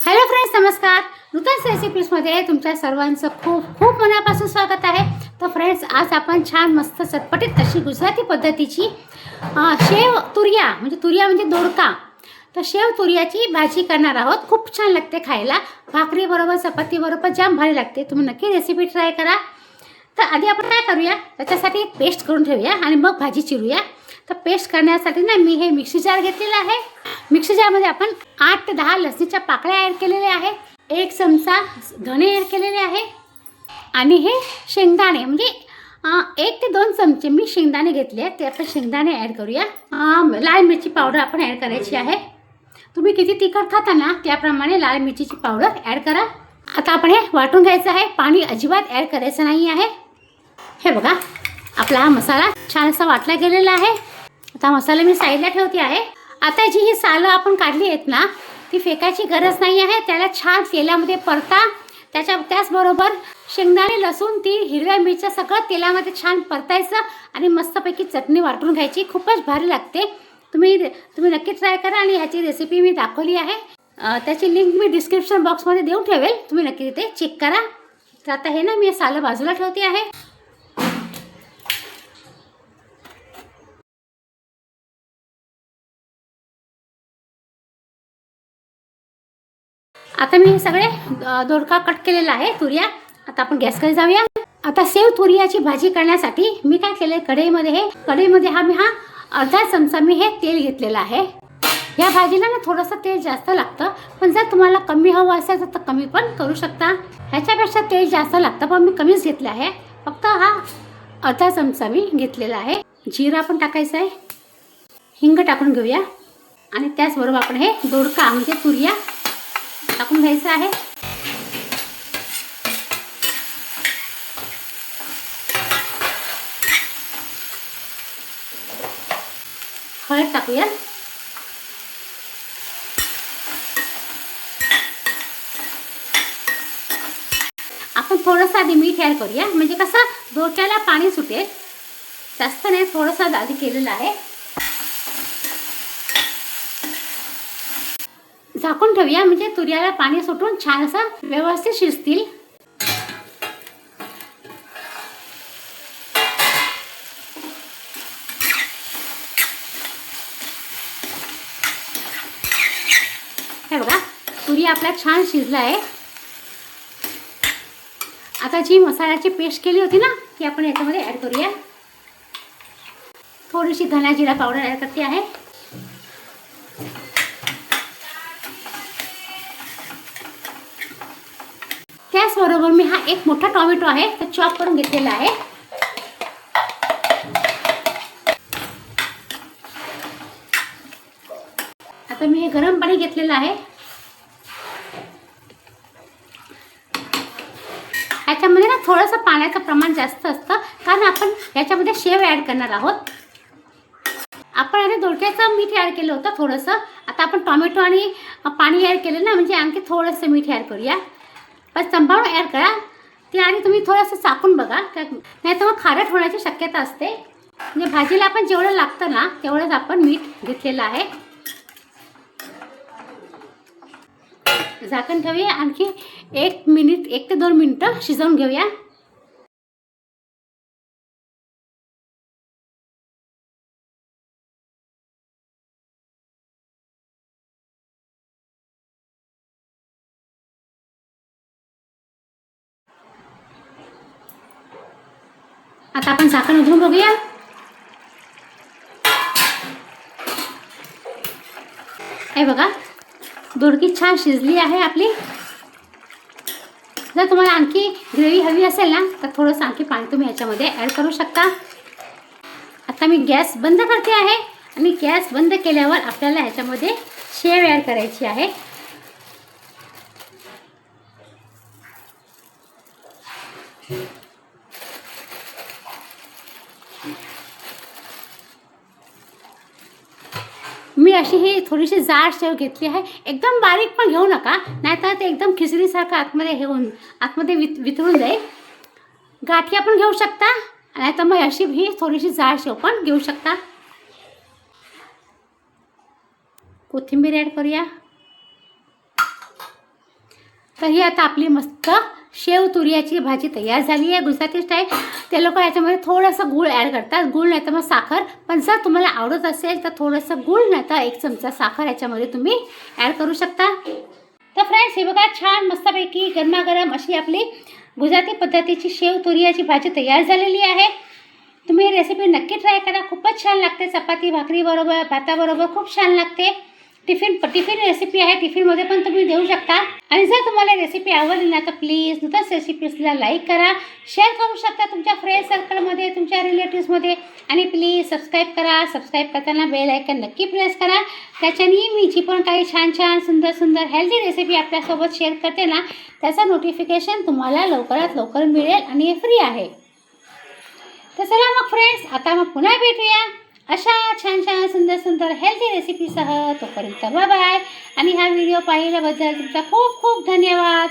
Hello friends, नमस्कार. नूतन रेसिपीजमध्ये तुमच्या सर्वांचं खूप खूप मनापासून स्वागत आहे. तर फ्रेंड्स, आज आपण छान मस्त चटपटीत अशी गुजराती पद्धतीची शेव तुरिया म्हणजे दोडका, तर शेव तुरियाची भाजी करणार आहोत. खूप छान लागते खायला. भाकरीबरोबर चपातीबरोबर जाम भारी लागते. तुम्ही नक्की रेसिपी ट्राय करा. तर आधी आपण काय करूया, त्याच्यासाठी एक पेस्ट करून ठेवूया आणि मग भाजी चिरूया. तर पेस्ट करण्यासाठी ना मी हे मिक्सी जार घेतलेला आहे. मिक्सी जारमध्ये आपण 8 ते 10 लसणीच्या पाकळ्या ॲड केलेल्या आहेत. 1 चमचा धणे ॲड केलेले आहे आणि हे शेंगदाणे म्हणजे 1 ते 2 चमचे मी शेंगदाणे घेतले आहेत. ते आपण शेंगदाणे ॲड करूया. लाल मिरची पावडर आपण ॲड करायची आहे. तुम्ही किती तिखट खाता ना त्याप्रमाणे लाल मिरचीची पावडर ॲड करा. आता आपण हे वाटून घ्यायचं आहे. पाणी अजिबात ॲड करायचं नाही आहे. हे बघा, आपला हा मसाला छान असा वाटला गेलेला आहे. आता मसाला मी साईडला ठेवते आहे. आता जी ही सालं आपण काढली आहेत ना, ती फेकायची गरज नाही आहे. त्याला छान तेलामध्ये परता. त्याचबरोबर शेंगदाणे, लसूण, तीळ, हिरव्या मिरच्या सगळं तेलामध्ये छान परतायचं आणि मस्तपैकी चटणी वाटून घ्यायची. खूपच भारी लागते. तुम्ही नक्की ट्राय करा आणि ह्याची रेसिपी मी दाखवली आहे. त्याची लिंक मी डिस्क्रिप्शन बॉक्समध्ये देऊन ठेवेल. तुम्ही नक्की तिथे चेक करा. तर आता हे ना मी सालं बाजूला ठेवते आहे. आता मी हे सगळे दोडका कट केलेला आहे तुरिया. आता आपण गॅसकडे जाऊया. आता शेव तुरियाची भाजी करण्यासाठी मी काय केले, कढईमध्ये मी अर्धा चमचा मी हे तेल घेतलेलं आहे. या भाजीला ना थोडंसं तेल जास्त लागतं, पण जर तुम्हाला कमी हवं असेल तर कमी पण करू शकता. ह्याच्यापेक्षा तेल जास्त लागतं, पण मी कमीच घेतलं आहे. फक्त अर्धा चमचा मी घेतलेला आहे. जिरा पण टाकायचं आहे. हिंग टाकून घेऊया आणि त्याचबरोबर आपण हे दोडका म्हणजे तुरिया टाकून घ्यायचं आहे. हळद टाकूया. आपण थोडंसं आधी मीठ ॲड करूया, म्हणजे कसं दोडक्याला पाणी सुटेल. जास्त नाही, थोडंसं आधी केलेलं आहे. झाकून ठेवूया, म्हणजे तुरीला पाणी सुटून छान असं व्यवस्थित शिजतील. हे बघा, तुरी आपला छान शिजला आहे. आता जी मसाल्याची पेस्ट केली होती ना, ती आपण याच्यामध्ये ॲड करूया. थोडीशी धना जिरा पावडर ॲड करते आहे. त्याचबरोबर मी एक मोठा टोमॅटो आहे, तो चॉप करून घेतलेला आहे. आता मी हे गरम पाणी घेतलेलं आहे. याच्यामध्ये ना थोडंसं पाण्याचं प्रमाण जास्त असतं, कारण आपण याच्यामध्ये शेव ॲड करणार आहोत. आपण आधी दोडक्याचं मीठ ॲड केलं होतं थोडंसं. आता आपण टोमॅटो आणि पाणी ॲड केलं ना, म्हणजे आणखी थोडंसं मीठ ॲड करूया. पण संभाळून ॲड करा. ते आधी तुम्ही थोडंसं चाकून बघा, नाही तर मग खारट होण्याची शक्यता असते. म्हणजे भाजीला आपण जेवढं लागतं ना तेवढंच आपण मीठ घेतलेलं आहे. झाकण ठेवूया. आणखी 1 ते 2 मिनिटं शिजवून घेऊया. आता आपण झाकण उघडून बघूया. हे बघा, दोडकी छान शिजली आहे आपली. जर तुम्हाला आणखी ग्रेव्ही हवी असेल ना, तर थोडंसं आणखी पाणी तुम्ही ह्याच्यामध्ये ॲड करू शकता. आता मी गॅस बंद करते आहे आणि गॅस बंद केल्यावर आपल्याला ह्याच्यामध्ये शेव ॲड करायची आहे. मी अशी ही थोडीशी जाड शेव घेतली आहे. एकदम बारीक पण घेऊ नका, नाहीतर ते एकदम खिचडीसारखं आतमध्ये वितळून जाईल. गाठी आपण घेऊ शकता, नाहीतर मग अशी ही थोडीशी जाड शेव पण घेऊ शकता. कोथिंबीर ॲड करूया. तर ही आता आपली मस्त शेव तुरियाची भाजी तयार झाली आहे गुजराती स्टाईल. ते लोक याच्यामध्ये थोडंसं गूळ ॲड करतात, गूळ नाही तर मग साखर. पण जर तुम्हाला आवडत असेल तर थोडंसं गूळ नाही तर 1 चमचा साखर याच्यामध्ये तुम्ही ॲड करू शकता. तर फ्रेंड्स हे बघा छान मस्तपैकी गरमागरम अशी आपली गुजराती पद्धतीची शेव तुरियाची भाजी तयार झालेली आहे. तुम्ही ही रेसिपी नक्की ट्राय करा, खूपच छान लागते. चपाती भाकरीबरोबर भाताबरोबर खूप छान लागते. टिफिन रेसिपी आहे, टिफिनमध्ये पण तुम्ही देऊ शकता. आणि जर तुम्हाला रेसिपी आवडली ना तर प्लीज नुतन रेसिपीजला लाईक करा, शेअर करू शकता तुमच्या फ्रेंड सर्कलमध्ये, तुमच्या रिलेटिव्समध्ये. आणि प्लीज सबस्क्राईब करा. सबस्क्राईब करताना बेल आयकन नक्की प्रेस करा. त्याच्याने मी जी पण काही छान छान सुंदर हेल्दी रेसिपी आपल्यासोबत शेअर करते ना त्याचं नोटिफिकेशन तुम्हाला लवकरात लवकर मिळेल आणि हे फ्री आहे. तर चला मग फ्रेंड्स, आता मग पुन्हा भेटूया अशा छान छान सुंदर हेल्दी रेसिपीसह. तोपर्यंत बाय बाय. आणि हा व्हिडिओ पाहिल्याबद्दल तुमचा खूप खूप धन्यवाद.